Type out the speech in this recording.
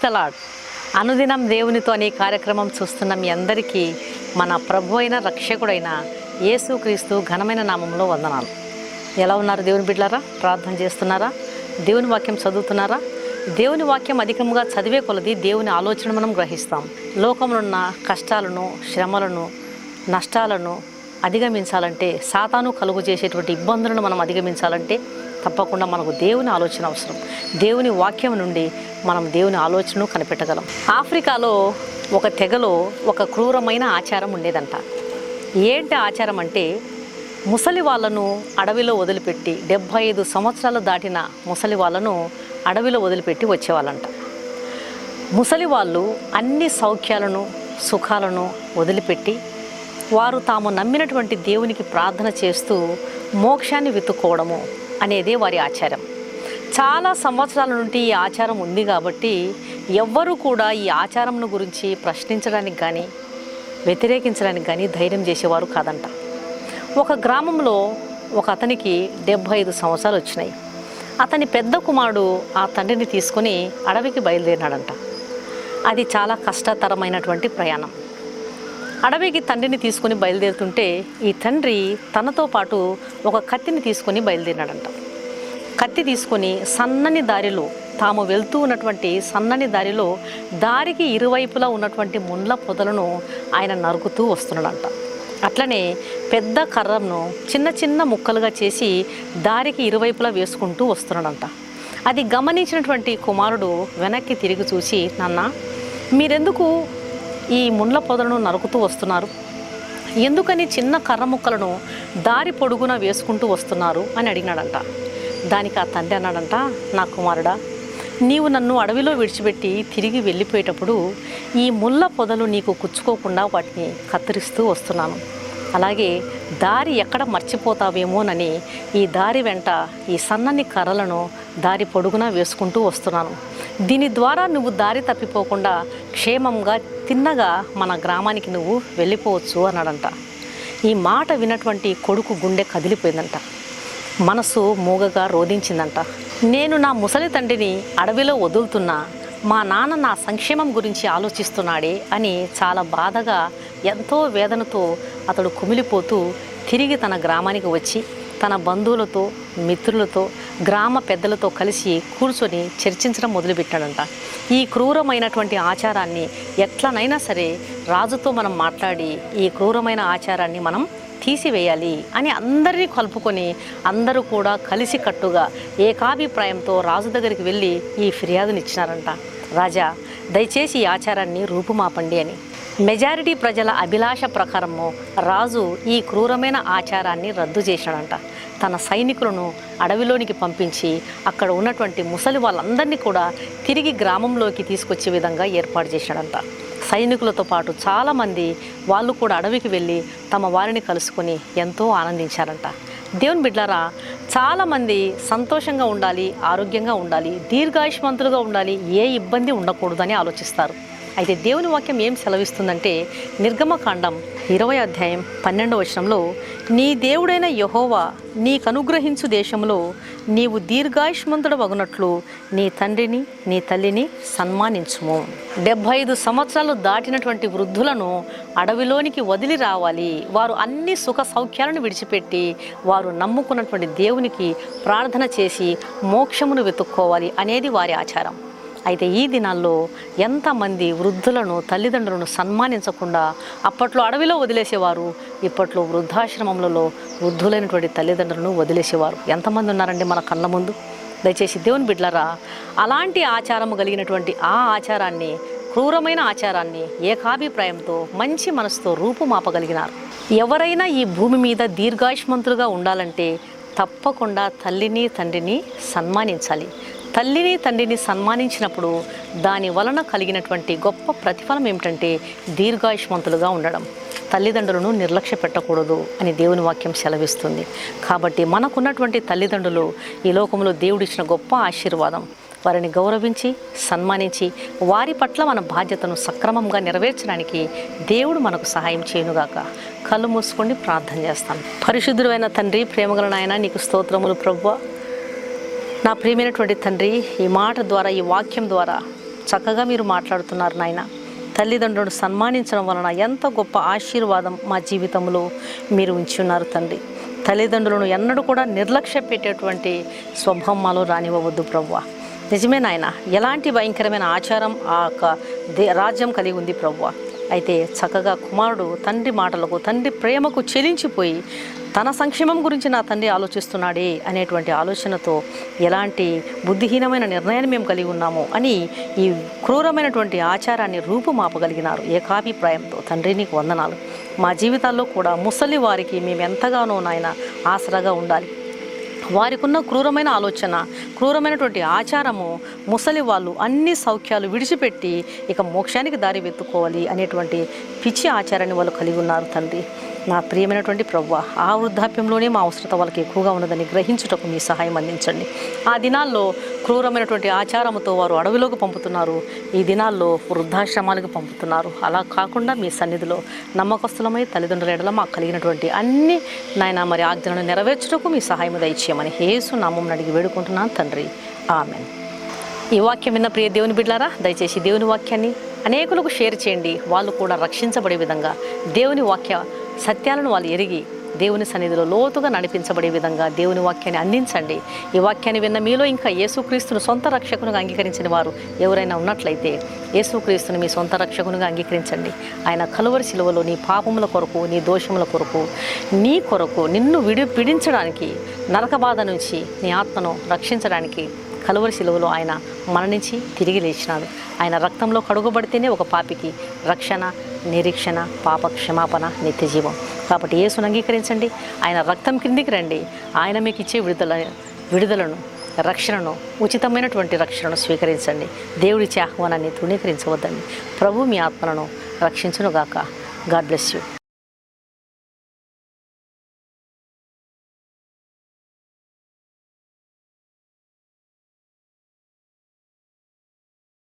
The lord. అనుదినం దేవునితో అనే కార్యక్రమం చూస్తున్న మీ అందరికీ మన ప్రభు అయిన రక్షకుడైన యేసుక్రీస్తు ఘనమైన నామంలో వందనాలు. ఎలా ఉన్నారు దేవుని బిడ్డలారా? ప్రార్థన చేస్తున్నారా? దేవుని వాక్యం చదువుతున్నారా? దేవుని వాక్యం అధికంగా చదివే కొలది దేవుని ఆలోచన మనం గ్రహిస్తాం. లోకంలో ఉన్న కష్టాలను, శ్రమలను, నష్టాలను అధిగమించాలంటే, సాతాను కలుగు చేసేటువంటి ఇబ్బందులను మనం అధిగమించాలంటే తప్పకుండా మనకు దేవుని ఆలోచన అవసరం. దేవుని వాక్యం నుండి మనం దేవుని ఆలోచనను కనిపెట్టగలం. ఆఫ్రికాలో ఒక తెగలో ఒక క్రూరమైన ఆచారం ఉండేదంట. ఏంటి ఆచారం అంటే, ముసలి వాళ్ళను అడవిలో వదిలిపెట్టి 75 సంవత్సరాలు దాటిన ముసలి వాళ్ళను అడవిలో వదిలిపెట్టి వచ్చేవాళ్ళంట. ముసలి వాళ్ళు అన్ని సౌఖ్యాలను, సుఖాలను వదిలిపెట్టి వారు తాము నమ్మినటువంటి దేవునికి ప్రార్థన చేస్తూ మోక్షాన్ని వెతుక్కోవడము అనేదే వారి ఆచారం. చాలా సంవత్సరాల నుండి ఈ ఆచారం ఉంది కాబట్టి ఎవ్వరూ కూడా ఈ ఆచారంను గురించి ప్రశ్నించడానికి కానీ వ్యతిరేకించడానికి కానీ ధైర్యం చేసేవారు కాదంట. ఒక గ్రామంలో ఒక అతనికి 75 సంవత్సరాలు వచ్చినాయి. అతని పెద్ద కుమారుడు ఆ తండ్రిని తీసుకొని అడవికి బయలుదేరినాడంట. అది చాలా కష్టతరమైనటువంటి ప్రయాణం. అడవికి తండ్రిని తీసుకొని బయలుదేరుతుంటే ఈ తండ్రి తనతో పాటు ఒక కత్తిని తీసుకొని బయలుదేరినాడంట. కత్తి తీసుకొని సన్నని దారిలో, తాము వెళ్తూ ఉన్నటువంటి సన్నని దారిలో దారికి ఇరువైపులా ఉన్నటువంటి ముండ్ల పొదలను ఆయన నరుకుతూ వస్తున్నాడంట. అట్లనే పెద్ద కర్రను చిన్న చిన్న ముక్కలుగా చేసి దారికి ఇరువైపులా వేసుకుంటూ వస్తున్నాడంట. అది గమనించినటువంటి కుమారుడు వెనక్కి తిరిగి చూసి, నాన్న, మీరెందుకు ఈ ముండ్ల పొదలను నరుకుతూ వస్తున్నారు? ఎందుకని చిన్న కర్ర ముక్కలను దారి పొడుగున వేసుకుంటూ వస్తున్నారు అని అడిగినాడంట. దానికి ఆ తండ్రి అన్నాడంట, నా కుమారుడా, నీవు నన్ను అడవిలో విడిచిపెట్టి తిరిగి వెళ్ళిపోయేటప్పుడు ఈ ముళ్ళ పొదలు నీకు కుచ్చుకోకుండా వాటిని కత్తిరిస్తూ వస్తున్నాను. అలాగే దారి ఎక్కడ మర్చిపోతావేమోనని ఈ దారి వెంట ఈ సన్నని కర్రలను దారి పొడుగునా వేసుకుంటూ వస్తున్నాను. దీని ద్వారా నువ్వు దారి తప్పిపోకుండా క్షేమంగా తిన్నగా మన గ్రామానికి నువ్వు వెళ్ళిపోవచ్చు అన్నాడంట. ఈ మాట విన్నటువంటి కొడుకు గుండె కదిలిపోయిందంట. మనసు మూగగా రోధించిందంట. నేను నా ముసలి తండ్రిని అడవిలో వదులుతున్నా, మా నాన్న నా సంక్షేమం గురించి ఆలోచిస్తున్నాడే అని చాలా బాధగా, ఎంతో వేదనతో అతడు కుమిలిపోతూ తిరిగి తన గ్రామానికి వచ్చి తన బంధువులతో, మిత్రులతో, గ్రామ పెద్దలతో కలిసి కూర్చొని చర్చించడం మొదలుపెట్టాడంట. ఈ క్రూరమైనటువంటి ఆచారాన్ని ఎట్లనైనా సరే రాజుతో మనం మాట్లాడి ఈ క్రూరమైన ఆచారాన్ని మనం తీసివేయాలి అని అందరినీ కలుపుకొని అందరూ కూడా కలిసి కట్టుగా ఏకాభిప్రాయంతో రాజు దగ్గరికి వెళ్ళి ఈ ఫిర్యాదునిచ్చినారంట. రాజా, దయచేసి ఈ ఆచారాన్ని రూపుమాపండి అని. మెజారిటీ ప్రజల అభిలాష ప్రకారము రాజు ఈ క్రూరమైన ఆచారాన్ని రద్దు చేశాడంట. తన సైనికులను అడవిలోనికి పంపించి అక్కడ ఉన్నటువంటి ముసలి వాళ్ళందరినీ కూడా తిరిగి గ్రామంలోకి తీసుకొచ్చే విధంగా ఏర్పాటు చేశాడంట. సైనికులతో పాటు చాలామంది వాళ్ళు కూడా అడవికి వెళ్ళి తమ వారిని కలుసుకొని ఎంతో ఆనందించారంట. దేవుని బిడ్డలారా, చాలామంది సంతోషంగా ఉండాలి, ఆరోగ్యంగా ఉండాలి, దీర్ఘాయుష్మంతులుగా ఉండాలి, ఏ ఇబ్బంది ఉండకూడదని ఆలోచిస్తారు. అయితే దేవుని వాక్యం ఏం సెలవిస్తుందంటే, నిర్గమకాండం 20 అధ్యాయం 12వ వచనంలో, నీ దేవుడైన యెహోవా నీకు అనుగ్రహించు దేశంలో నీవు దీర్ఘాయుష్మంతుడు వగునట్లు నీ తండ్రిని నీ తల్లిని సన్మానించుము. 75 సంవత్సరాలు దాటినటువంటి వృద్ధులను అడవిలోనికి వదిలి రావాలి. వారు అన్ని సుఖ సౌఖ్యాలను విడిచిపెట్టి వారు నమ్ముకున్నటువంటి దేవునికి ప్రార్థన చేసి మోక్షమును వెతుక్కోవాలి అనేది వారి ఆచారం. అయితే ఈ దినాల్లో ఎంతమంది వృద్ధులను, తల్లిదండ్రులను సన్మానించకుండా అప్పట్లో అడవిలో వదిలేసేవారు, ఇప్పట్లో వృద్ధాశ్రమంలో వృద్ధులైనటువంటి తల్లిదండ్రులను వదిలేసేవారు ఎంతమంది ఉన్నారండి మన కళ్ళ ముందు? దయచేసి దేవుని బిడ్డలారా, అలాంటి ఆచారము కలిగినటువంటి ఆ ఆచారాన్ని, క్రూరమైన ఆచారాన్ని ఏకాభిప్రాయంతో మంచి మనసుతో రూపుమాపగలిగినారు. ఎవరైనా ఈ భూమి మీద దీర్ఘాయుష్మంతులుగా ఉండాలంటే తప్పకుండా తల్లిని తండ్రిని సన్మానించాలి. తల్లిని తండ్రిని సన్మానించినప్పుడు దాని వలన కలిగినటువంటి గొప్ప ప్రతిఫలం ఏమిటంటే దీర్ఘాయుష్మంతులుగా ఉండడం. తల్లిదండ్రులను నిర్లక్ష్య పెట్టకూడదు అని దేవుని వాక్యం సెలవిస్తుంది. కాబట్టి మనకున్నటువంటి తల్లిదండ్రులు ఈ లోకంలో దేవుడిచ్చిన గొప్ప ఆశీర్వాదం. వారిని గౌరవించి సన్మానించి వారి పట్ల మన బాధ్యతను సక్రమంగా నెరవేర్చడానికి దేవుడు మనకు సహాయం చేయనుగాక. కళ్ళు మూసుకొని ప్రార్థన చేస్తాం. పరిశుద్ధుడైన తండ్రి, ప్రేమగల నాయన, నీకు స్తోత్రములు ప్రభువా. నా ప్రియమైనటువంటి తండ్రి, ఈ మాట ద్వారా, ఈ వాక్యం ద్వారా చక్కగా మీరు మాట్లాడుతున్నారు నాయన. తల్లిదండ్రులను సన్మానించడం వలన ఎంత గొప్ప ఆశీర్వాదం మా జీవితంలో మీరు ఉంచి ఉన్నారు తండ్రి. తల్లిదండ్రులను ఎన్నడూ కూడా నిర్లక్ష్య పెట్టేటువంటి స్వభావం మాలో రానివ్వవద్దు ప్రభువా. నిజమే నాయన, ఎలాంటి భయంకరమైన ఆచారం ఆ యొక్క రాజ్యం కలిగి ఉంది ప్రభువా. అయితే చక్కగా కుమారుడు తండ్రి మాటలకు, తండ్రి ప్రేమకు చెలించిపోయి తన సంక్షేమం గురించి నా తండ్రి ఆలోచిస్తున్నాడే అనేటువంటి ఆలోచనతో ఎలాంటి బుద్ధిహీనమైన నిర్ణయాన్ని మేము కలిగి ఉన్నామో అని ఈ క్రూరమైనటువంటి ఆచారాన్ని రూపుమాపగలిగినారు ఏకాభిప్రాయంతో. తండ్రి నీకు వందనాలు. మా జీవితాల్లో కూడా ముసలి వారికి మేము ఎంతగానో నాయన ఆసరాగా ఉండాలి. వారికి ఉన్న క్రూరమైన ఆలోచన, క్రూరమైనటువంటి ఆచారము, ముసలి వాళ్ళు అన్ని సౌఖ్యాలు విడిచిపెట్టి ఇక మోక్షానికి దారి వెతుక్కోవాలి అనేటువంటి పిచ్చి ఆచారాన్ని వాళ్ళు కలిగి ఉన్నారు తండ్రి. నా ప్రియమైనటువంటి ప్రభువా, ఆ వృద్ధాప్యంలోనే మా అవసరత వాళ్ళకి ఎక్కువగా ఉన్నదని గ్రహించుటకు మీ సహాయం అందించండి. ఆ దినాల్లో క్రూరమైనటువంటి ఆచారంతో వారు అడవిలోకి పంపుతున్నారు, ఈ దినాల్లో వృద్ధాశ్రమాలకు పంపుతున్నారు. అలా కాకుండా మీ సన్నిధిలో నమ్మకస్తులమై తల్లిదండ్రుల ఎడల మాకు కలిగినటువంటి అన్ని నాయన మరి ఆజ్ఞలను నెరవేర్చుటకు మీ సహాయం దయచేయమని యేసు నామమున అడిగి వేడుకుంటున్నాను తండ్రి. ఆమెన్. ఈ వాక్యం విన్న ప్రియ దేవుని బిడ్డలారా, దయచేసి దేవుని వాక్యాన్ని అనేకులకు షేర్ చేయండి. వాళ్ళు కూడా రక్షించబడే విధంగా దేవుని వాక్య సత్యాలను వాళ్ళు ఎరిగి దేవుని సన్నిధిలో లోతుగా నడిపించబడే విధంగా దేవుని వాక్యాన్ని అందించండి. ఈ వాక్యాన్ని విన్న మీలో ఇంకా యేసుక్రీస్తును సొంత రక్షకునిగా అంగీకరించిన వారు ఎవరైనా ఉన్నట్లయితే యేసుక్రీస్తుని మీ సొంత రక్షకునిగా అంగీకరించండి. ఆయన కలువరి శిలువలో నీ పాపముల కొరకు, నీ దోషముల కొరకు, నీ కొరకు నిన్ను విడించడానికి, నరక బాధ నుంచి నీ ఆత్మను రక్షించడానికి కలువరి శిలువలో ఆయన మరణించి తిరిగి లేచినాడు. ఆయన రక్తంలో కడుగబడితేనే ఒక పాపికి రక్షణ, నిరీక్షణ, పాప క్షమాపణ, నిత్య జీవం. కాబట్టి యేసును అంగీకరించండి. ఆయన రక్తం కిందికి రండి. ఆయన మీకు ఇచ్చే విడుదలను, రక్షణను, ఉచితమైనటువంటి రక్షణను స్వీకరించండి. దేవుడిచ్చే ఆహ్వానాన్ని తృణీకరించవద్దండి. ప్రభు మీ ఆత్మలను రక్షించునుగాక. God bless you.